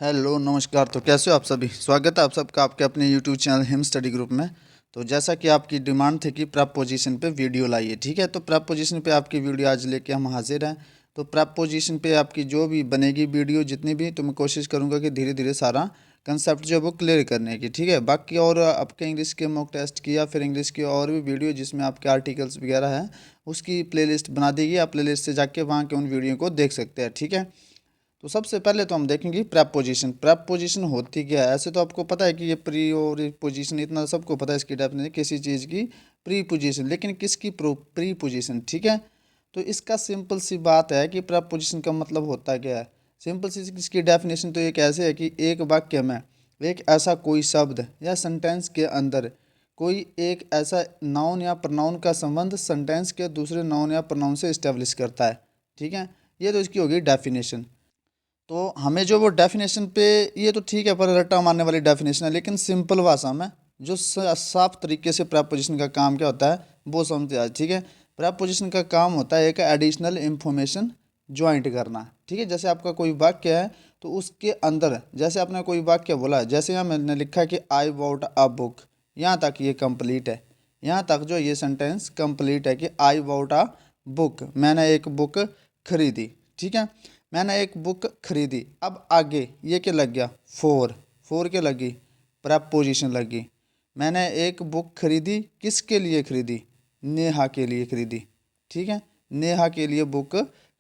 Hello नमस्कार। तो कैसे हो आप सभी। स्वागत है आप सबका आपके अपने YouTube channel him study group में। तो जैसा कि आपकी डिमांड थी कि प्रपोजिशन पे वीडियो लाइए, ठीक है। तो प्रपोजिशन पे आपकी वीडियो आज लेके हम हाजिर हैं। तो प्रपोजिशन पे आपकी जो भी बनेगी वीडियो जितनी भी, तो मैं कोशिश करूँगा कि धीरे धीरे सारा कंसेप्ट जो है वो क्लियर करने की, ठीक है। बाकी और आपके इंग्लिश के मॉक टेस्ट की या फिर इंग्लिश की और भी वीडियो जिसमें आपके आर्टिकल्स वगैरह हैं, उसकी प्लेलिस्ट बना देगी। आप प्लेलिस्ट से जाके वहाँ के उन वीडियो को देख सकते हैं, ठीक है। तो सबसे पहले तो हम देखेंगे प्रेपोजिशन। प्रेपोजिशन होती क्या है। ऐसे तो आपको पता है कि ये प्री और पोजीशन, इतना सबको पता है इसकी डेफिनेशन किसी चीज़ की प्री पोजीशन, लेकिन किसकी प्री पोजीशन, ठीक है। तो इसका सिंपल सी बात है कि प्रेपोजिशन का मतलब होता क्या है। सिंपल सी इसकी डेफिनेशन तो एक ऐसे है कि एक वाक्य में एक ऐसा कोई शब्द या सेंटेंस के अंदर कोई एक ऐसा नाउन या प्रोनाउन का संबंध सेंटेंस के दूसरे नाउन या प्रोनाउन से इस्टेब्लिश करता है, ठीक है। ये तो इसकी होगी डेफिनेशन। तो हमें जो वो डेफिनेशन पे, ये तो ठीक है पर रट्टा मारने वाली डेफिनेशन है, लेकिन सिंपल भाषा में जो साफ तरीके से प्रेपोजिशन का काम क्या होता है वो समझते हैं, ठीक है। प्रेपोजिशन का काम होता है एक एडिशनल इंफॉर्मेशन ज्वाइंट करना, ठीक है। जैसे आपका कोई वाक्य है तो उसके अंदर, जैसे आपने कोई वाक्य बोला, जैसे यहाँ मैंने लिखा है कि आई वॉट अ बुक, यहाँ तक ये कंप्लीट है। यहाँ तक जो ये सेंटेंस कंप्लीट है कि आई वॉट अ बुक, मैंने एक बुक खरीदी, ठीक है। मैंने एक बुक खरीदी। अब आगे ये क्या लग गया, फोर। फोर क्या लगी, प्रपोजिशन लगी। मैंने एक बुक खरीदी, किसके लिए खरीदी, नेहा के लिए खरीदी, ठीक है। नेहा के लिए बुक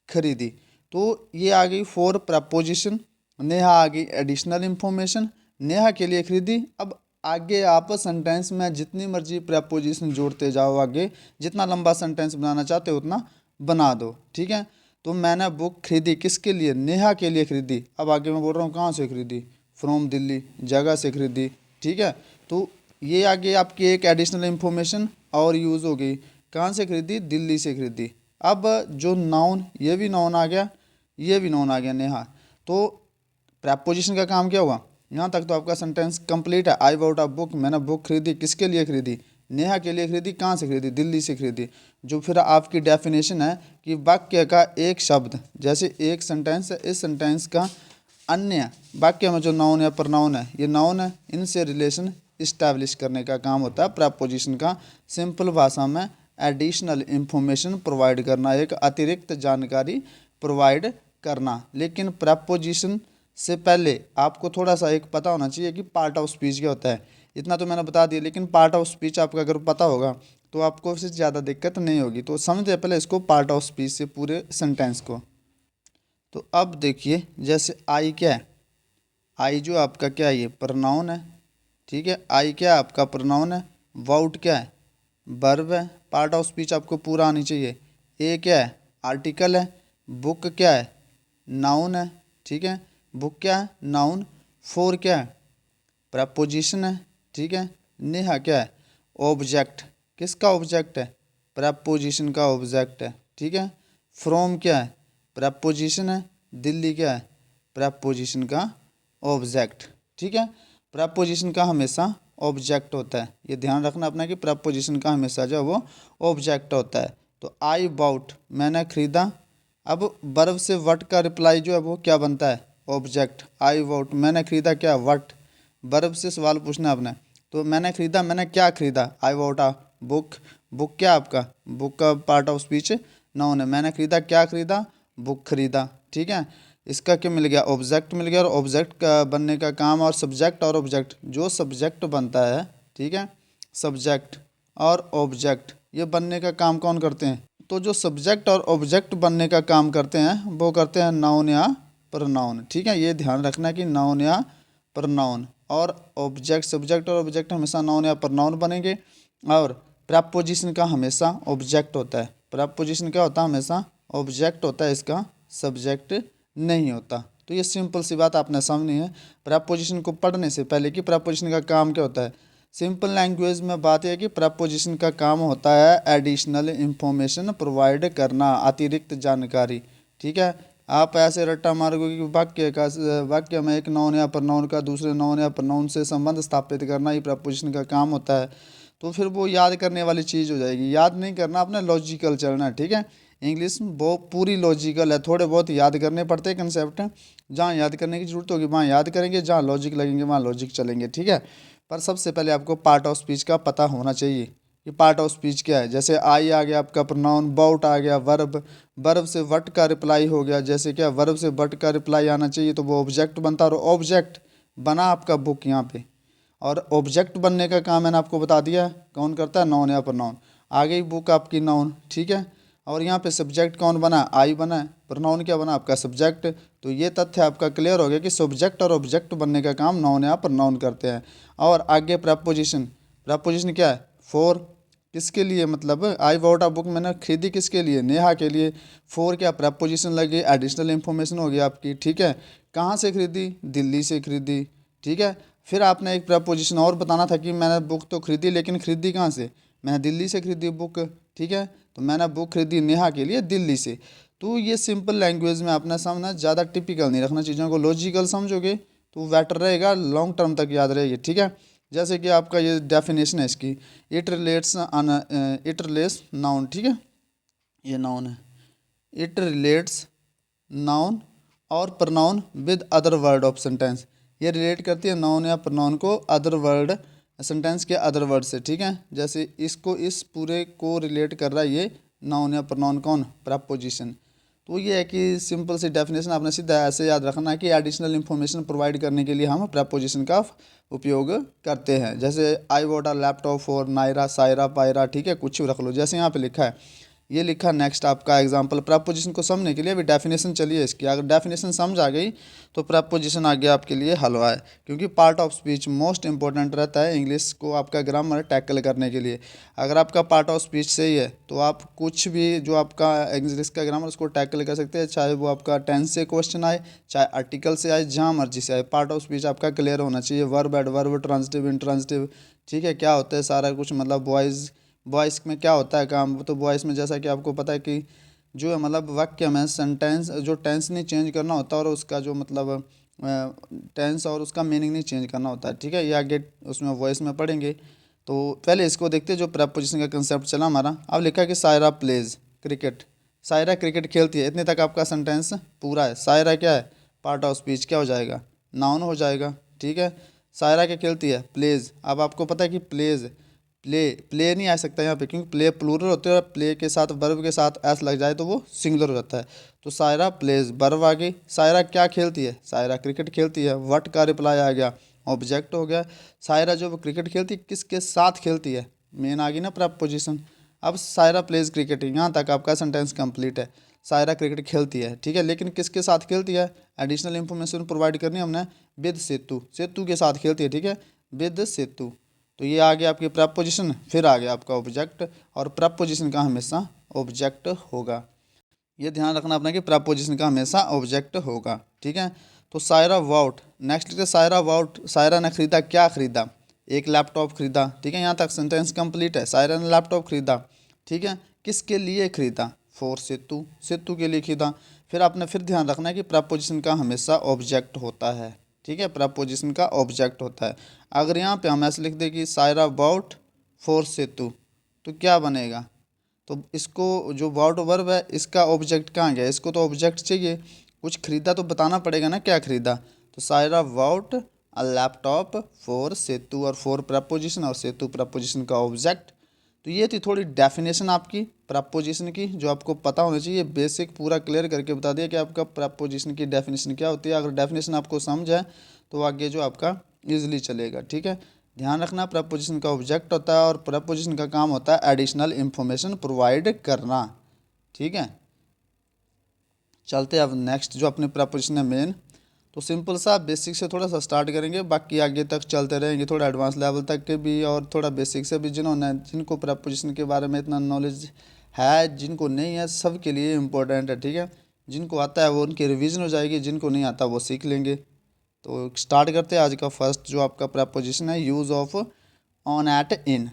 खरीदी। तो ये आ गई फोर प्रपोजिशन। नेहा आ गई एडिशनल इंफॉर्मेशन, नेहा के लिए खरीदी। अब आगे आप सेंटेंस में जितनी मर्जी प्रपोजिशन जोड़ते जाओ, आगे जितना लंबा सेंटेंस बनाना चाहते हो उतना बना दो, ठीक है। तो मैंने बुक खरीदी किसके लिए, नेहा के लिए खरीदी। अब आगे मैं बोल रहा हूँ कहाँ से खरीदी, फ्रॉम दिल्ली, जगह से खरीदी, ठीक है। तो ये आगे आपकी एक एडिशनल इंफॉर्मेशन और यूज़ हो गई। कहाँ से खरीदी, दिल्ली से खरीदी। अब जो नाउन, ये भी नाउन आ गया, ये भी नाउन आ गया, नेहा। तो प्रपोजिशन का काम क्या हुआ, यहाँ तक तो आपका सेंटेंस कंप्लीट है। आई वॉट अ बुक, मैंने बुक खरीदी, किसके लिए खरीदी, नेहा के लिए खरीदी। कहाँ से खरीदी, दिल्ली से खरीदी। जो फिर आपकी डेफिनेशन है कि वाक्य का एक शब्द, जैसे एक सेंटेंस है, इस सेंटेंस का अन्य वाक्य में जो नाउन या प्रनाउन है, ये नाउन है, इनसे रिलेशन इस्टेब्लिश करने का काम होता है प्रपोजिशन का। सिंपल भाषा में एडिशनल इंफॉर्मेशन प्रोवाइड करना, एक अतिरिक्त जानकारी प्रोवाइड करना। लेकिन प्रपोजिशन से पहले आपको थोड़ा सा एक पता होना चाहिए कि पार्ट ऑफ स्पीच क्या होता है। इतना तो मैंने बता दिया, लेकिन पार्ट ऑफ स्पीच आपका अगर पता होगा तो आपको उससे ज़्यादा दिक्कत नहीं होगी। तो समझते पहले इसको पार्ट ऑफ स्पीच से पूरे सेंटेंस को। तो अब देखिए, जैसे आई क्या है, आई जो आपका क्या है, ये प्रोनाउन है, ठीक है। आई क्या है, आपका प्रोनाउन है। वाउट क्या है, वर्ब है। पार्ट ऑफ स्पीच आपको पूरा आनी चाहिए। ए क्या है, आर्टिकल है। बुक क्या है, नाउन है, ठीक है। बुक क्या है, नाउन। फोर क्या है, प्रपोजिशन है, ठीक है। नेहा क्या है, ऑब्जेक्ट। किसका ऑब्जेक्ट है, प्रपोजिशन का ऑब्जेक्ट है, ठीक है। फ्रॉम क्या है, प्रपोजिशन है। दिल्ली क्या है, प्रपोजिशन का ऑब्जेक्ट, ठीक है। प्रपोजिशन का हमेशा ऑब्जेक्ट होता है, ये ध्यान रखना अपना कि प्रपोजिशन का हमेशा जो है वो ऑब्जेक्ट होता है। तो आई बाउट, मैंने खरीदा। अब वर्ब से वट का रिप्लाई जो है वो क्या बनता है, ऑब्जेक्ट। आई वॉट, मैंने खरीदा क्या, वट। वर्ब से सवाल पूछना आपने। तो मैंने खरीदा, मैंने क्या खरीदा, आई वॉट आ बुक। बुक क्या आपका, बुक का पार्ट ऑफ स्पीच नाउन है। मैंने खरीदा, क्या खरीदा, बुक खरीदा, ठीक है। इसका क्या मिल गया, ऑब्जेक्ट मिल गया। और ऑब्जेक्ट का बनने का काम, और सब्जेक्ट और ऑब्जेक्ट, जो सब्जेक्ट बनता है, ठीक है, सब्जेक्ट और ऑब्जेक्ट ये बनने का काम कौन करते हैं। तो जो सब्जेक्ट और ऑब्जेक्ट बनने का काम करते हैं वो करते हैं नाउन या प्रोनाउन, ठीक है। ये ध्यान रखना कि नाउन या प्रोनाउन। और ऑब्जेक्ट, सब्जेक्ट और ऑब्जेक्ट हमेशा नाउन या प्रोनाउन बनेंगे। और प्रपोजिशन का हमेशा ऑब्जेक्ट होता है। प्रपोजिशन क्या होता है, हमेशा ऑब्जेक्ट होता है, इसका सब्जेक्ट नहीं होता। तो ये सिंपल सी बात आपने समझनी है प्रपोजिशन को पढ़ने से पहले कि प्रपोजिशन का काम क्या होता है। सिंपल लैंग्वेज में बात यह है कि प्रपोजिशन का काम होता है एडिशनल इंफॉर्मेशन प्रोवाइड करना, अतिरिक्त जानकारी, ठीक है। आप ऐसे रट्टा मारोगे कि वाक्य में एक नाउन या प्रोनाउन का दूसरे नाउन या प्रोनाउन से संबंध स्थापित करना ही प्रपोजिशन का काम होता है। तो फिर वो याद करने वाली चीज़ हो जाएगी। याद नहीं करना, अपने लॉजिकल चलना है, ठीक है। इंग्लिश वो पूरी लॉजिकल है, थोड़े बहुत याद करने पड़ते हैं कंसेप्ट, जहाँ याद करने की जरूरत होगी वहाँ याद करेंगे, जहाँ लॉजिक लगेंगे वहाँ लॉजिक चलेंगे, ठीक है। पर सबसे पहले आपको पार्ट ऑफ स्पीच का पता होना चाहिए कि पार्ट ऑफ स्पीच क्या है। जैसे आई आ गया आपका प्रोनाउन, बाउट आ गया वर्ब, वर्ब से वट का रिप्लाई हो गया, जैसे क्या वर्ब से वट का रिप्लाई आना चाहिए तो वो ऑब्जेक्ट बनता, और ऑब्जेक्ट बना आपका बुक यहाँ पे। और ऑब्जेक्ट बनने का काम मैंने आपको बता दिया कौन करता है, नाउन या प्रोनाउन। आ गई बुक आपकी नाउन, ठीक है। और यहाँ पे सब्जेक्ट कौन बना, आई बना है, प्रोनाउन क्या बना आपका सब्जेक्ट। तो ये तथ्य आपका क्लियर हो गया कि सब्जेक्ट और ऑब्जेक्ट बनने का काम नाउन या प्रोनाउन करते हैं। और आगे प्रपोजिशन, प्रपोजिशन क्या है, फॉर, किसके लिए, मतलब आई वॉट अ बुक मैंने खरीदी किसके लिए, नेहा के लिए। फॉर क्या प्रपोजिशन लगी, एडिशनल इन्फॉर्मेशन हो गई आपकी, ठीक है। कहाँ से खरीदी, दिल्ली से खरीदी, ठीक है। फिर आपने एक प्रपोजिशन और बताना था कि मैंने बुक तो खरीदी लेकिन खरीदी कहाँ से, मैंने दिल्ली से खरीदी बुक, ठीक है। तो मैंने बुक खरीदी नेहा के लिए दिल्ली से। तो ये सिंपल लैंग्वेज में अपना सामना, ज़्यादा टिपिकल नहीं रखना, चीज़ों को लॉजिकल समझोगे तो बेटर रहेगा, लॉन्ग टर्म तक याद रहेगी, ठीक है। जैसे कि आपका ये डेफिनेशन है इसकी, it relates it relates noun, ठीक है, ये नाउन है, इट रिलेट्स नाउन और pronoun with other word of sentence. ये रिलेट करती है नाउन या प्रोनाउन को अदर वर्ड, सेंटेंस के अदर वर्ड से, ठीक है। जैसे इसको, इस पूरे को रिलेट कर रहा है ये नाउन या प्रोनाउन कौन, प्रपोजिशन। तो ये है कि सिंपल सी डेफिनेशन आपने सीधा ऐसे याद रखना है कि एडिशनल इन्फॉर्मेशन प्रोवाइड करने के लिए हम प्रपोजिशन का उपयोग करते हैं। जैसे I want a laptop for Naira, Saira, Paira, ठीक है, कुछ भी रख लो। जैसे यहाँ पे लिखा है, ये लिखा नेक्स्ट आपका एग्जांपल। प्रपोजिशन को समझने के लिए अभी डेफिनेशन चलिए इसकी, अगर डेफिनेशन समझ आ गई तो प्रपोजिशन आगे आपके लिए हलवा है, क्योंकि part of speech most important रहता है इंग्लिश को आपका ग्रामर टैकल करने के लिए। अगर आपका पार्ट ऑफ स्पीच सही है तो आप कुछ भी जो आपका इंग्लिश का ग्रामर उसको टैकल कर सकते हैं, चाहे वो आपका टेंस से क्वेश्चन आए, चाहे आर्टिकल से आए, जहाँ मर्जी से आए। पार्ट ऑफ स्पीच आपका क्लियर होना चाहिए, वर्ब, एडवर्ब, ट्रांजिटिव, इंट्रांजिटिव, ठीक है, क्या होता है सारा कुछ, मतलब वॉइस, वॉइस में क्या होता है काम। तो वॉइस में जैसा कि आपको पता है कि जो है मतलब वाक्य में सेंटेंस, जो टेंस नहीं चेंज करना होता और उसका जो मतलब टेंस और उसका मीनिंग नहीं चेंज करना होता है, ठीक है। ये आगे उसमें वॉइस में पढ़ेंगे। तो पहले इसको देखते हैं जो प्रपोजिशन का कंसेप्ट चला हमारा। अब लिखा है कि Saira pledge cricket, Saira cricket खेलती है, इतने तक आपका सेंटेंस पूरा है। सायरा क्या है, पार्ट ऑफ स्पीच, क्या हो जाएगा, नाउन हो जाएगा, ठीक है। सायरा क्या खेलती है, प्लेज। अब आपको पता है कि प्लेज, प्ले, प्ले नहीं आ सकता यहाँ पे क्योंकि प्ले प्लूरल होते हैं, प्ले के साथ वर्ब के साथ एस लग जाए तो वो सिंगुलर हो जाता है। तो सायरा प्लेज, वर्ब आ गई। सायरा क्या खेलती है, सायरा क्रिकेट खेलती है, व्हाट का रिप्लाई आ गया, ऑब्जेक्ट हो गया। सायरा जो क्रिकेट खेलती है किसके साथ खेलती है, मेन आ गई ना प्रपोजिशन। अब सायरा प्लेज क्रिकेट, यहाँ तक आपका सेंटेंस कंप्लीट है। सायरा क्रिकेट खेलती है, ठीक है, लेकिन किसके साथ खेलती है, एडिशनल इंफॉर्मेशन प्रोवाइड करनी है हमने, विद सेतु, सेतु के साथ खेलती है, ठीक है, विद सेतु। तो ये आ गया आपकी प्रपोजिशन, फिर आ गया आपका ऑब्जेक्ट, और प्रपोजिशन का हमेशा ऑब्जेक्ट होगा। ये ध्यान रखना अपना कि प्रपोजिशन का हमेशा ऑब्जेक्ट होगा, ठीक है। तो सायरा वाउट, नेक्स्ट लिखते सायरा वाउट, सायरा ने खरीदा, क्या खरीदा, एक लैपटॉप खरीदा, ठीक है, यहाँ तक सेंटेंस कंप्लीट है। सायरा ने लैपटॉप खरीदा, ठीक है, किसके लिए खरीदा, फॉर सेतु, सेतु के लिए खरीदा। फिर आपने फिर ध्यान रखना है कि प्रपोजिशन का हमेशा ऑब्जेक्ट होता है, ठीक है, प्रपोजिशन का ऑब्जेक्ट होता है। अगर यहाँ पे हम ऐसे लिख दें कि सायरा वाउट फॉर सेतु, तो क्या बनेगा, तो इसको जो वाउट वर्ब है इसका ऑब्जेक्ट कहाँ गया, इसको तो ऑब्जेक्ट चाहिए, कुछ खरीदा तो बताना पड़ेगा ना क्या खरीदा। तो सायरा वाउट अ लैपटॉप फॉर सेतु, और फॉर प्रपोजिशन और सेतु प्रपोजिशन का ऑब्जेक्ट। तो ये थी थोड़ी डेफिनेशन आपकी प्रपोजिशन की, जो आपको पता होना चाहिए। बेसिक पूरा क्लियर करके बता दिया कि आपका प्रपोजिशन की डेफिनेशन क्या होती है। अगर डेफिनेशन आपको समझ है तो आगे जो आपका ईजिली चलेगा, ठीक है। ध्यान रखना प्रपोजिशन का ऑब्जेक्ट होता है और प्रपोजिशन का काम होता है एडिशनल इंफॉर्मेशन प्रोवाइड करना, ठीक है। चलते अब नेक्स्ट जो अपने प्रपोजिशन है मेन, तो सिंपल सा बेसिक से थोड़ा सा स्टार्ट करेंगे, बाकी आगे तक चलते रहेंगे, थोड़ा एडवांस लेवल तक के भी और थोड़ा बेसिक से भी। जिनको प्रपोजिशन के बारे में इतना नॉलेज है, जिनको नहीं है, सब के लिए इम्पोर्टेंट है, ठीक है। जिनको आता है वो उनकी रिवीजन हो जाएगी, जिनको नहीं आता वो सीख लेंगे। तो स्टार्ट करते हैं आज का फर्स्ट जो आपका प्रपोजिशन है, यूज़ ऑफ ऑन, एट, इन।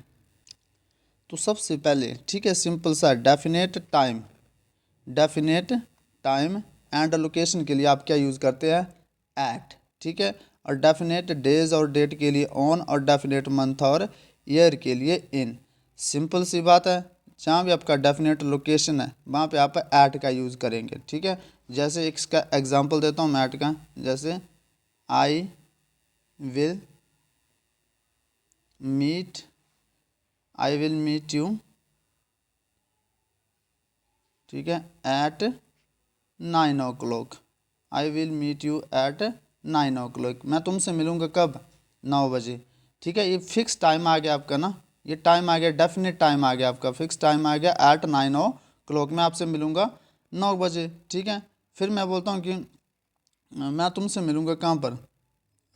तो सबसे पहले, ठीक है, सिंपल सा definite time, definite time and location के लिए आप क्या यूज़ करते हैं, एट, ठीक है। और डेफिनेट डेज और डेट के लिए ऑन, और डेफिनेट मंथ और ईयर के लिए इन। सिंपल सी बात है, जहाँ भी आपका डेफिनेट लोकेशन है वहाँ पे आप ऐट का यूज़ करेंगे, ठीक है। जैसे इसका एग्जांपल देता हूँ मैं ऐट का, जैसे आई विल मीट यू, ठीक है, at 9 o'clock। I will meet you at 9 o'clock। मैं तुमसे मिलूँगा कब? 9 बजे, ठीक है। ये फिक्स टाइम आ गया आपका ना, ये टाइम आ गया, डेफिनेट टाइम आ गया आपका, फिक्स टाइम आ गया एट 9 o'clock। मैं आपसे मिलूँगा 9 बजे, ठीक है। फिर मैं बोलता हूँ कि मैं तुमसे मिलूँगा कहाँ पर?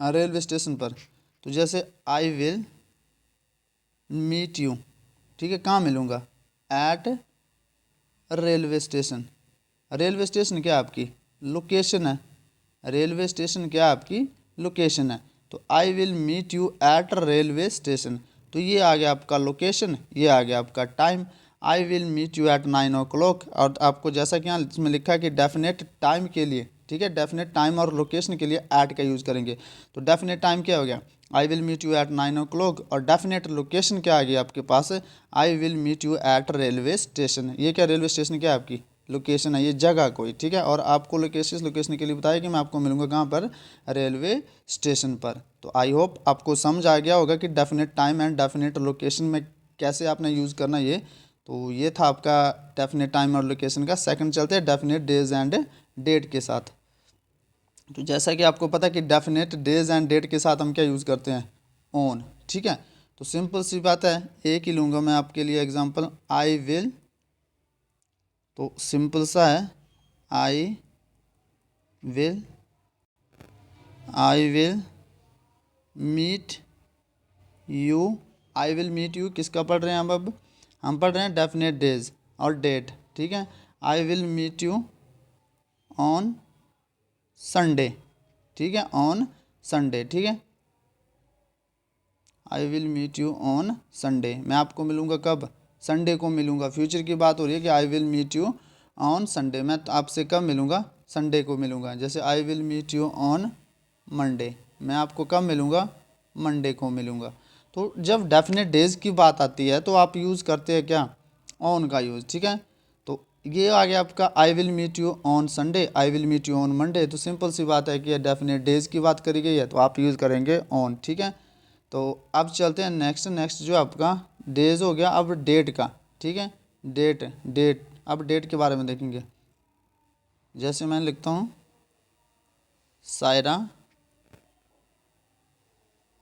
रेलवे स्टेशन पर। तो जैसे आई विल मीट यू, ठीक है, कहाँ मिलूँगा? Eight railway station. Railway station क्या आपकी लोकेशन है, रेलवे स्टेशन क्या आपकी लोकेशन है। तो I will meet you at railway station, तो ये आ गया आपका लोकेशन, ये आ गया आपका time. I will meet you at 9 o'clock। और आपको जैसा कि यहाँ इसमें लिखा है कि डेफिनेट टाइम के लिए, ठीक है, डेफिनेट टाइम और लोकेशन के लिए ऐट का यूज़ करेंगे। तो डेफिनेट टाइम क्या हो गया? I will meet you at 9 o'clock। और डेफिनेट लोकेशन क्या आ गई आपके पास? I will meet you at railway station. ये क्या रेलवे स्टेशन क्या है आपकी लोकेशन है, ये जगह कोई, ठीक है। और आपको लोकेशन के लिए बताया कि मैं आपको मिलूंगा कहाँ पर? रेलवे स्टेशन पर। तो आई होप आपको समझ आ गया होगा कि definite time and definite location में कैसे आपने यूज़ करना ये। तो ये था आपका डेफिनेट टाइम और लोकेशन का। सेकंड चलते हैं डेफिनेट डेज एंड डेट के साथ। तो जैसा कि आपको पता है कि डेफिनेट डेज एंड डेट के साथ हम क्या यूज़ करते हैं? ऑन, ठीक है। तो सिंपल सी बात है, एक ही लूँगा मैं आपके लिए एग्जांपल, आई विल, तो सिंपल सा है, I will meet you. I will meet you किसका पढ़ रहे हैं हम? अब हम पढ़ रहे हैं डेफिनेट डेज और डेट, ठीक है। I will meet you on Sunday, ठीक है, ऑन संडे, ठीक है। I will meet you on Sunday, मैं आपको मिलूँगा कब? संडे को मिलूँगा। फ्यूचर की बात हो रही है कि I will meet you on Sunday, मैं आपसे कब मिलूँगा? संडे को मिलूँगा। जैसे I will meet you on Monday, मैं आपको कब मिलूँगा? मंडे को मिलूँगा। तो जब डेफिनेट डेज की बात आती है तो आप यूज़ करते हैं क्या? ऑन का यूज़, ठीक है। तो ये आ गया आपका I will meet you on Sunday, I will meet you on Monday. तो सिंपल सी बात है कि डेफिनेट डेज की बात करी गई है तो आप यूज़ करेंगे ऑन, ठीक है। तो अब चलते हैं नेक्स्ट जो आपका डेज हो गया, अब डेट का, ठीक है। डेट अब डेट के बारे में देखेंगे। जैसे मैं लिखता हूँ, सायरा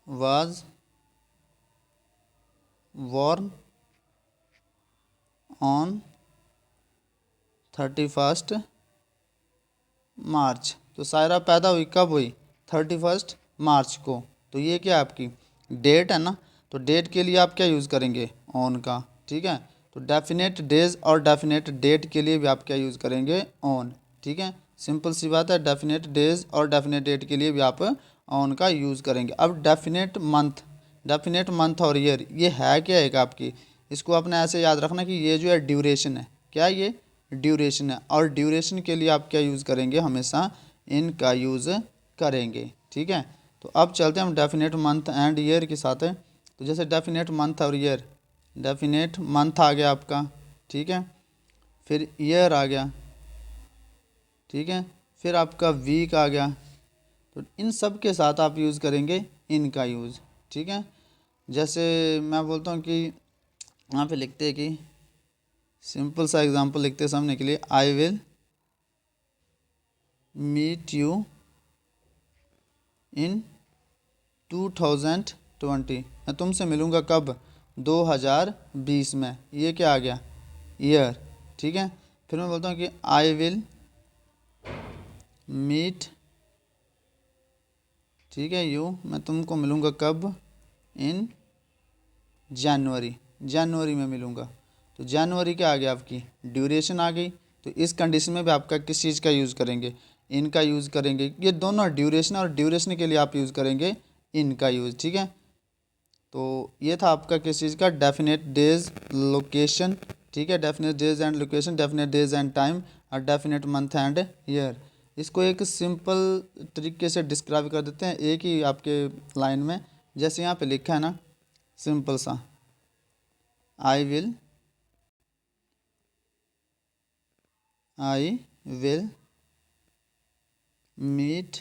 वाज वॉर्न ऑन 31 मार्च। तो सायरा पैदा हुई कब हुई? 31 मार्च को। तो ये क्या आपकी डेट है ना। तो डेट के लिए आप क्या यूज़ करेंगे? ऑन का, ठीक है। तो डेफिनेट डेज और डेफिनेट डेट के लिए भी आप क्या यूज़ करेंगे? ऑन, ठीक है। सिंपल सी बात है, डेफिनेट डेज और डेफिनेट डेट के लिए भी आप ऑन का यूज़ करेंगे। अब डेफिनेट मंथ और ईयर, ये है क्या एक आपकी, इसको अपने ऐसे याद रखना कि ये जो है ड्यूरेशन है, क्या ये ड्यूरेशन है। और ड्यूरेशन के लिए आप क्या यूज़ करेंगे? हमेशा इन का यूज़ करेंगे, ठीक है। तो अब चलते हैं हम डेफिनेट मंथ एंड ईयर के साथ है। तो जैसे डेफिनेट मंथ और ईयर, डेफिनेट मंथ आ गया आपका, ठीक है। फिर ईयर आ गया, ठीक है। फिर आपका वीक आ गया। तो इन सब के साथ आप यूज़ करेंगे इन का यूज़, ठीक है। जैसे मैं बोलता हूँ कि यहाँ पे लिखते हैं कि सिंपल सा एग्जांपल लिखते हैं समझने के लिए, I will meet you in 2020। मैं तुमसे मिलूँगा कब? 2020 में। ये क्या आ गया? ईयर, ठीक है। फिर मैं बोलता हूँ कि आई विल मीट, ठीक है, यू, मैं तुमको मिलूँगा कब? इन जनवरी में मिलूँगा। तो जनवरी क्या आ गया? आपकी ड्यूरेशन आ गई। तो इस कंडीशन में भी आपका किस चीज़ का यूज़ करेंगे? इनका यूज़ करेंगे। ये दोनों ड्यूरेशन और ड्यूरेशन के लिए आप यूज़ करेंगे इनका यूज़, ठीक है। तो ये था आपका किस चीज़ का? डेफिनेट डेज लोकेशन, ठीक है, definite days and location, definite days and time और डेफिनेट मंथ एंड ईयर। इसको एक सिंपल तरीके से डिस्क्राइब कर देते हैं एक ही आपके लाइन में। जैसे यहाँ पे लिखा है ना, सिंपल सा, I will I will meet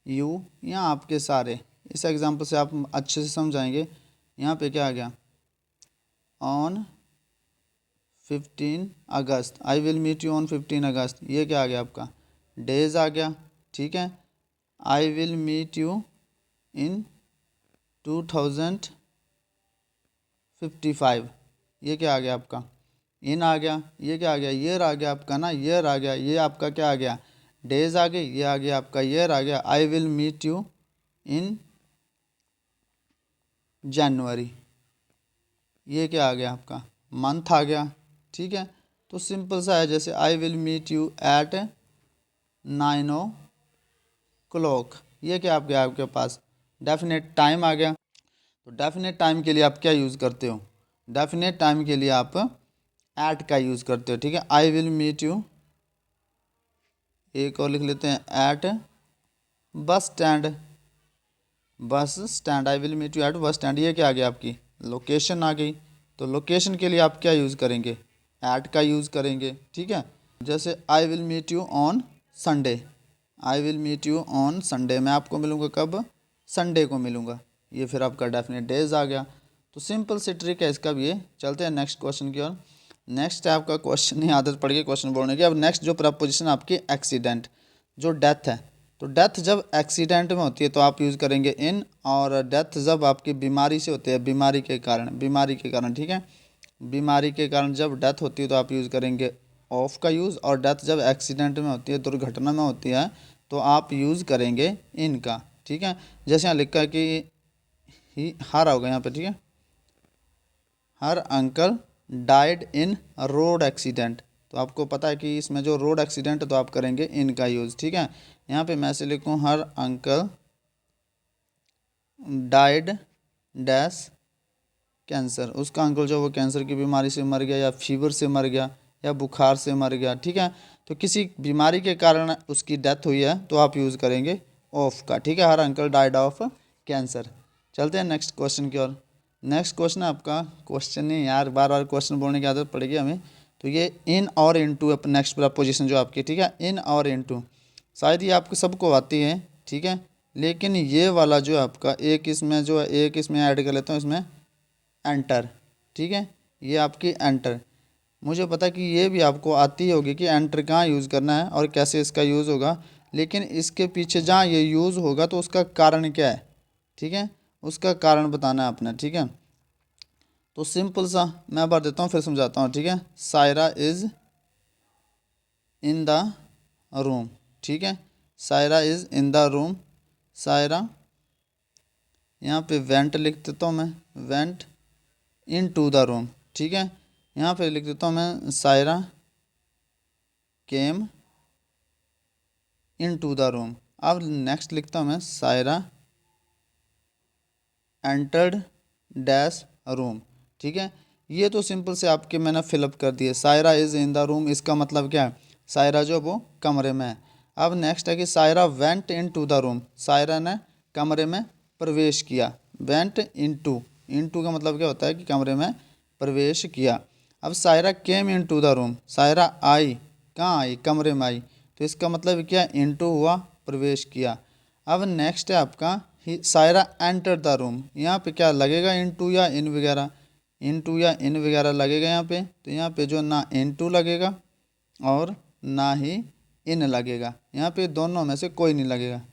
you, यहाँ आपके सारे, इस एग्जाम्पल से आप अच्छे से समझाएंगे। यहाँ पे क्या आ गया, on 15 August, I will meet you on 15 August, ये क्या आ गया आपका, डेज आ गया। ठीक है, I will meet you in 2055, ये क्या आ गया आपका, इन आ गया। ये क्या आ गया, ईयर आ गया आपका ना, ईयर आ गया। ये आपका क्या आ गया, डेज आ गई। ये आ गया आपका ईयर आ गया। I will meet you in January, ये क्या आ गया आपका, मंथ आ गया। ठीक है, तो सिंपल सा है, जैसे I will meet you at 9 o'clock, ये क्या आप गया आपके पास, डेफिनेट टाइम आ गया। तो डेफिनेट टाइम के लिए आप क्या यूज़ करते हो, डेफिनेट टाइम के लिए आप एट का यूज़ करते हो। ठीक है, आई विल मीट यू, एक और लिख लेते हैं, eight bus stand, bus stand, I will meet you at bus stand, ये क्या आ गया आपकी लोकेशन आ गई। तो लोकेशन के लिए आप क्या यूज़ करेंगे, एट का यूज़ करेंगे। ठीक है, जैसे I will meet you on Sunday, I will meet you on Sunday, मैं आपको मिलूँगा कब, संडे को मिलूँगा, ये फिर आपका डेफिनेट डेज आ गया। तो सिंपल सी ट्रिक है इसका भी ये। चलते हैं नेक्स्ट क्वेश्चन की ओर। नेक्स्ट है आपका क्वेश्चन, ही आदत पड़ गई क्वेश्चन बोलने की। अब नेक्स्ट जो प्रपोजिशन आपकी एक्सीडेंट, जो डेथ है, तो डेथ जब एक्सीडेंट में होती है तो आप यूज़ करेंगे इन, और डेथ जब आपकी बीमारी से होती है, बीमारी के कारण, बीमारी के कारण, ठीक है, बीमारी के कारण जब डेथ होती है तो आप यूज़ करेंगे ऑफ का यूज़, और डेथ जब एक्सीडेंट में होती है, दुर्घटना में होती है, तो आप यूज़ करेंगे इन का। ठीक है, जैसे यहाँ लिखा है कि ही, हर होगा यहाँ पे। ठीक है, हर uncle died in road accident, तो आपको पता है कि इसमें जो रोड एक्सीडेंट, तो आप करेंगे इन का यूज़। ठीक है, यहाँ पे मैं से लिखूँ हर अंकल डाइड डैश कैंसर, उसका अंकल जो वो कैंसर की बीमारी से मर गया, या फीवर से मर गया, या बुखार से मर गया। ठीक है, तो किसी बीमारी के कारण उसकी डेथ हुई है तो आप यूज़ करेंगे ऑफ का। ठीक है, हर अंकल डाइड ऑफ कैंसर। चलते हैं नेक्स्ट क्वेश्चन की ओर। नेक्स्ट क्वेश्चन है आपका, क्वेश्चन नहीं यार, बार बार क्वेश्चन बोलने की आदत पड़ेगी हमें। तो ये इन और इनटू नेक्स्ट प्रपोजिशन जो आपकी, ठीक है, इन और इनटू, शायद ये आपको सबको आती है। ठीक है, लेकिन ये वाला जो आपका एक इसमें जो है, एक इसमें ऐड कर लेता हूँ, इसमें एंटर। ठीक है, ये आपकी एंटर, मुझे पता है कि ये भी आपको आती होगी कि एंटर कहाँ यूज़ करना है और कैसे इसका यूज़ होगा, लेकिन इसके पीछे जहाँ ये यूज़ होगा तो उसका कारण क्या है। ठीक है, उसका कारण बताना है अपना। ठीक है, तो सिंपल सा मैं बात देता हूँ फिर समझाता हूँ। ठीक है, Saira is in the room. ठीक है, Saira is in the room, Saira, यहाँ पे वेंट लिख देता हूँ मैं, went in to the room. ठीक है, यहाँ पे लिख देता हूँ मैं, Saira came in to the room. अब नेक्स्ट लिखता हूँ मैं, सायरा एंटर्ड डैश रूम। ठीक है, ये तो सिंपल से आपके मैंने फिलअप कर दिए। Saira is in the room, इसका मतलब क्या है, सायरा जो वो कमरे में है। अब नेक्स्ट है कि Saira went in to the room, Saira ने कमरे में प्रवेश किया। वेंट इन टू का मतलब क्या होता है कि कमरे में प्रवेश किया। अब Saira came in to the room, Saira आई, कहाँ आई, कमरे में आई, तो इसका मतलब क्या, इनटू हुआ, प्रवेश किया। अब नेक्स्ट है आपका सायरा एंटर द रूम, यहाँ पे क्या लगेगा, इनटू या इन वगैरह, इनटू या इन वगैरह लगेगा यहाँ पे, तो यहाँ पे जो ना इनटू लगेगा और ना ही इन लगेगा, यहाँ पे दोनों में से कोई नहीं लगेगा।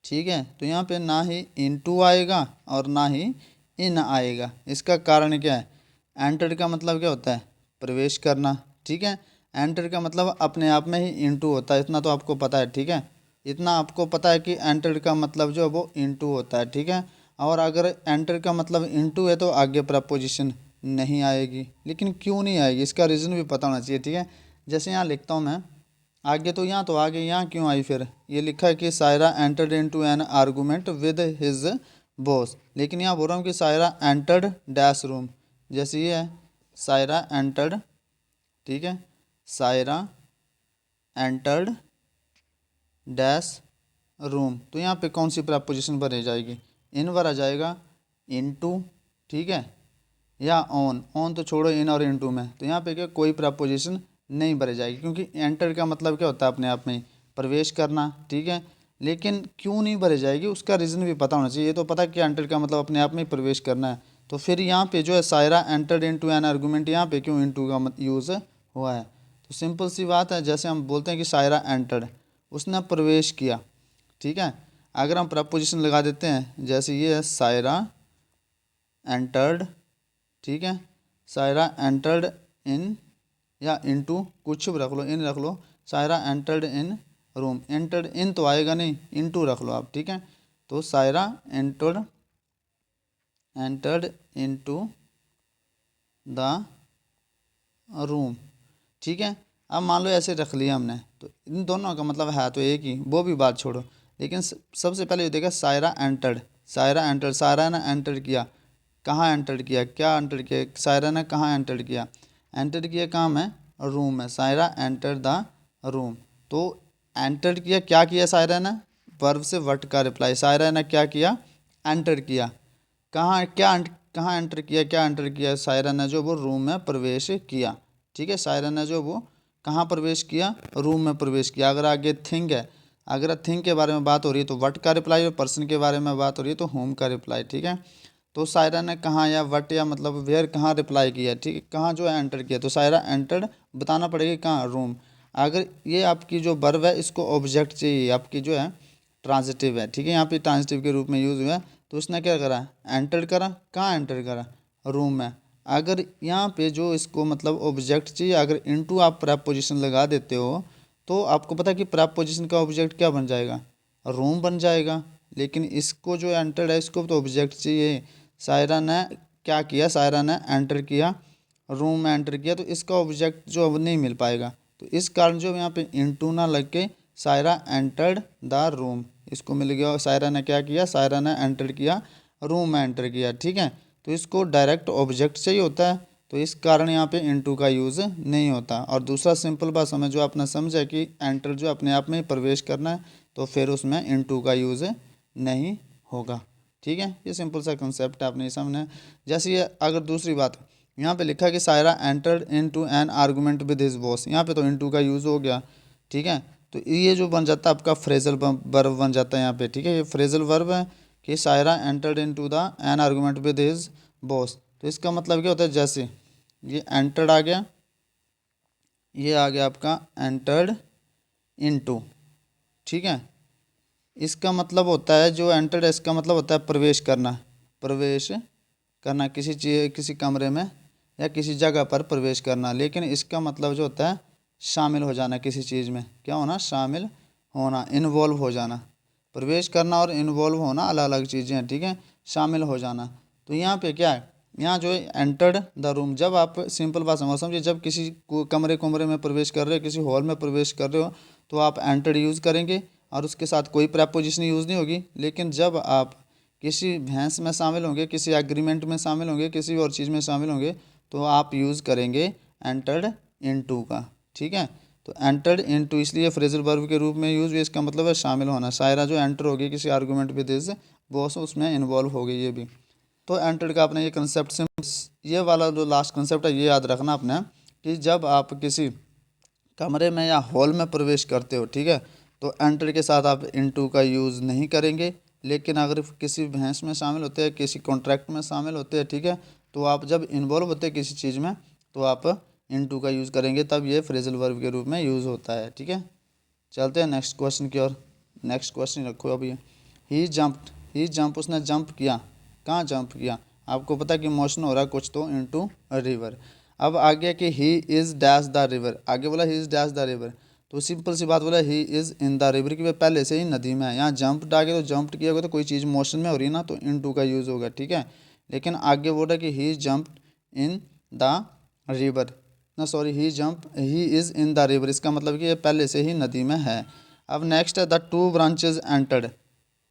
ठीक है, तो यहाँ पे ना ही इनटू आएगा और ना ही इन आएगा। इसका कारण क्या है, एंटर का मतलब क्या होता है, प्रवेश करना। ठीक है, एंटर का मतलब अपने आप में ही इनटू होता है, इतना तो आपको पता है। ठीक है, इतना आपको पता है कि एंटर का मतलब जो है वो इनटू होता है। ठीक है, और अगर एंटर का मतलब इनटू है तो आगे प्रपोजिशन नहीं आएगी। लेकिन क्यों नहीं आएगी, इसका रीज़न भी पता होना चाहिए। ठीक है, जैसे यहाँ लिखता हूँ मैं, आगे तो यहाँ तो आगे, यहाँ क्यों आई फिर, ये लिखा है कि Saira entered into N argument with his boss, लेकिन यहाँ बोल रहा हूँ कि सायरा एंटर्ड डैश रूम, जैसे ये है, सायरा एंटर्ड, ठीक है, सायरा एंटर्ड डैश रूम, तो यहाँ पे कौन सी प्रपोजिशन भरी जाएगी, इन भरा जाएगा, इनटू, ठीक है, या ऑन, ऑन तो छोड़ो, इन और इनटू में, तो यहाँ पे क्या कोई प्रपोजिशन नहीं भरी जाएगी, क्योंकि एंटर का मतलब क्या होता है अपने आप में प्रवेश करना, ठीक है। लेकिन क्यों नहीं भरी जाएगी उसका रीज़न भी पता होना चाहिए। ये तो पता कि एंटर का मतलब अपने आप में प्रवेश करना है, तो फिर यहाँ पे जो है Saira entered into N argument, यहाँ पे क्यों इनटू का यूज़ हुआ है। तो सिंपल सी बात है, जैसे हम बोलते हैं कि सायरा एंटर्ड, उसने प्रवेश किया, ठीक है। अगर हम प्रपोजिशन लगा देते हैं, जैसे ये है सायरा एंटर्ड, ठीक है, सायरा एंटर्ड इन या इनटू, कुछ भी रख लो, इन रख लो, Saira entered in room. Entered in तो आएगा नहीं, इनटू रख लो आप, ठीक है। तो Saira entered into the room, ठीक है। अब मान लो ऐसे रख लिया हमने, तो इन दोनों का मतलब है तो एक ही, वो भी बात छोड़ो। लेकिन सबसे पहले ये देखा सायरा एंटर्ड, सायरा एंटर्ड, सायरा ने एंटर किया, कहाँ एंटर किया, क्या एंटर किया, सायरा ने कहाँ एंटर किया, एंटर किया कहाँ में, रूम में। सायरा एंटर द रूम, तो एंटर किया, क्या किया सायरा ने, वर्ब से वर्ट का रिप्लाई, सायरा ने क्या किया, एंटर किया, कहाँ क्या कहाँ एंटर किया, क्या एंटर किया, सायरा ने जो वो रूम में प्रवेश किया, ठीक है। सायरा ने जो वो कहाँ प्रवेश किया, रूम में प्रवेश किया। अगर आगे थिंग है, अगर थिंग के बारे में बात हो रही है तो वट का रिप्लाई, और पर्सन के बारे में बात हो रही है तो होम का रिप्लाई, ठीक है। तो सायरा ने कहाँ या वट या मतलब वेयर कहाँ रिप्लाई किया, ठीक है, कहाँ जो है एंटर किया, तो सायरा एंटर्ड बताना पड़ेगा कहाँ, रूम। अगर ये आपकी जो वर्ब है इसको ऑब्जेक्ट चाहिए, आपकी जो है ट्रांजिटिव है, ठीक है, यहाँ पे ट्रांजिटिव के रूप में यूज़ हुआ है, तो उसने क्या करा, एंटर करा, कहाँ एंटर करा, रूम में। अगर यहाँ पे जो इसको मतलब ऑब्जेक्ट चाहिए, अगर इनटू आप प्रेपोजिशन लगा देते हो तो आपको पता है कि प्रेपोजिशन का ऑब्जेक्ट क्या बन जाएगा, रूम बन जाएगा। लेकिन इसको जो एंटर्ड है इसको तो ऑब्जेक्ट चाहिए। सायरा ने क्या किया, सायरा ने एंटर किया, रूम में एंटर किया, तो इसका ऑब्जेक्ट जो अब नहीं मिल पाएगा, तो इस कारण जो यहाँ पे इनटू ना लग के सायरा एंटर्ड द रूम, इसको मिल गया। सायरा ने क्या किया, सायरा ने एंटर किया, रूम में एंटर किया, ठीक है। तो इसको डायरेक्ट ऑब्जेक्ट चाहिए होता है, तो इस कारण यहाँ पे इनटू का यूज़ नहीं होता। और दूसरा सिंपल बात समझ, जो आपने समझा कि एंटर जो अपने आप में प्रवेश करना है, तो फिर उसमें इनटू का यूज़ नहीं होगा, ठीक है। ये सिंपल सा कंसेप्ट है, आपने समझना। जैसे ये अगर दूसरी बात, यहाँ पे लिखा है कि Saira entered into N argument with his boss, यहाँ पे तो इनटू का यूज़ हो गया, ठीक है। तो ये जो बन जाता है आपका फ्रेजल वर्ब बन जाता है यहाँ पे, ठीक है। ये फ्रेजल वर्ब है कि Saira entered into the N argument with his boss. तो इसका मतलब क्या होता है, जैसे ये एंटर्ड आ गया, ये आ गया आपका एंटर्ड इनटू, ठीक है। इसका मतलब होता है जो एंटर्ड है, इसका मतलब होता है प्रवेश करना, प्रवेश करना किसी चीज़, किसी कमरे में या किसी जगह पर प्रवेश करना। लेकिन इसका मतलब जो होता है शामिल हो जाना किसी चीज़ में, क्या होना, शामिल होना, इन्वॉल्व हो जाना। प्रवेश करना और इन्वॉल्व होना अलग अलग चीज़ें हैं, ठीक है, शामिल हो जाना। तो यहाँ पे क्या है, यहाँ जो है एंटर्ड द रूम, जब आप सिंपल बात समझिए, जब किसी कमरे में प्रवेश कर रहे हो, किसी हॉल में प्रवेश कर रहे हो, तो आप एंटर्ड यूज़ करेंगे और उसके साथ कोई प्रेपोजिशन यूज़ नहीं होगी। लेकिन जब आप किसी भैंस में शामिल होंगे, किसी एग्रीमेंट में शामिल होंगे, किसी और चीज़ में शामिल होंगे, तो आप यूज़ करेंगे एंटर्ड इनटू का, ठीक है। तो एंटर्ड इनटू इसलिए फ्रेजल वर्ब के रूप में यूज़ हुई, इसका मतलब है शामिल होना। सायरा जो एंटर होगी किसी आर्गूमेंट विद हिज बॉस, उसमें इन्वॉल्व हो गई ये भी। तो एंटर्ड का आपने ये कंसेप्ट से, ये वाला जो लास्ट कंसेप्ट है ये याद रखना अपने, कि जब आप किसी कमरे में या हॉल में प्रवेश करते हो, ठीक है, तो एंटर के साथ आप इनटू का यूज़ नहीं करेंगे। लेकिन अगर किसी भैंस में शामिल होते हैं, किसी कॉन्ट्रैक्ट में शामिल होते हैं, ठीक है, तो आप जब इन्वॉल्व होते हैं किसी चीज़ में, तो आप इनटू का यूज़ करेंगे, तब ये फ्रेजल वर्ब के रूप में यूज़ होता है, ठीक है। चलते हैं नेक्स्ट क्वेश्चन की ओर। नेक्स्ट क्वेश्चन रखो अभी, ही जंप्ड, ही जंप, उसने जंप किया, कहाँ जंप किया, आपको पता है कि मोशन हो रहा है कुछ, तो इनटू अ रिवर। अब आ गया कि he is dash the river, आगे बोला he is dash the river, तो सिंपल सी बात बोला he is in the river, की वह पहले से ही नदी में है। यहाँ जंप आगे, तो जंप किया होगा तो कोई चीज़ मोशन में हो रही है ना, तो इनटू का यूज़ होगा, ठीक है। लेकिन आगे बोला कि ही जंप्ड इन द रिवर, ना sorry, he is in the river, इसका मतलब कि ये पहले से ही नदी में है। अब नेक्स्ट है द टू ब्रांचेज एंटर्ड,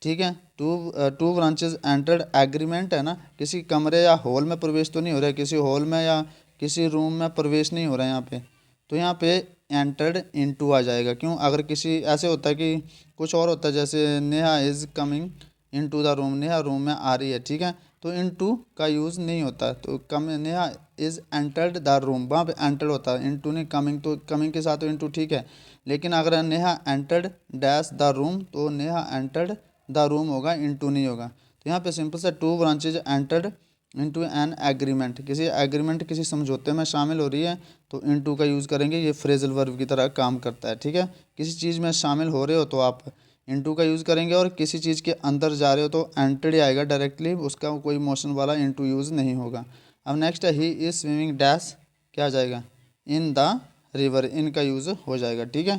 ठीक है, टू ब्रांचेज एंटर्ड, एग्रीमेंट है ना, किसी कमरे या हॉल में प्रवेश तो नहीं हो रहा है, किसी हॉल में या किसी रूम में प्रवेश नहीं हो रहा है यहाँ पे, तो यहाँ पे एंटर्ड इनटू आ जाएगा। क्यों, अगर किसी ऐसे होता है कि कुछ और होता है, जैसे Neha is coming into the room, Neha room में आ रही है, ठीक है, तो इनटू का यूज़ नहीं होता। तो come Neha is entered the room, वहाँ पे एंटर्ड होता है, इनटू नहीं कमिंग, तो कमिंग के साथ तो इनटू ठीक है। लेकिन अगर Neha entered dash the room तो नेहा एंटर्ड द रूम होगा, इनटू नहीं होगा। तो यहाँ पे सिंपल सा two branches entered into an agreement, किसी एग्रीमेंट किसी समझौते में शामिल हो रही है तो इनटू का यूज़ करेंगे, ये फ्रेजल वर्ब की तरह काम करता है। ठीक है, किसी चीज़ में शामिल हो रहे हो तो आप इनटू का यूज़ करेंगे, और किसी चीज़ के अंदर जा रहे हो तो एंटर्ड आएगा डायरेक्टली, उसका कोई मोशन वाला इनटू यूज़ नहीं होगा। अब नेक्स्ट है ही इज़ स्विमिंग डैश, क्या आ जाएगा, इन द रिवर, इन का यूज़ हो जाएगा। ठीक है,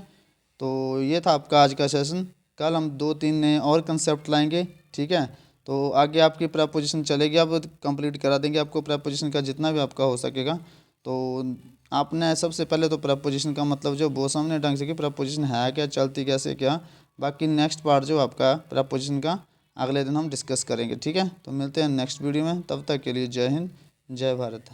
तो ये था आपका आज का सेशन। कल हम 2-3 नए और कंसेप्ट लाएंगे। ठीक है, तो आगे आपकी प्रेपोजिशन चलेगी, आप कंप्लीट करा देंगे आपको प्रेपोजिशन का जितना भी आपका हो सकेगा। तो आपने सबसे पहले तो प्रेपोजिशन का मतलब जो वो सामने ढंग से कि प्रेपोजिशन है क्या, चलती कैसे क्या, बाकी नेक्स्ट पार्ट जो आपका प्रेपोजिशन का अगले दिन हम डिस्कस करेंगे। ठीक है, तो मिलते हैं नेक्स्ट वीडियो में, तब तक के लिए जय हिंद जय भारत।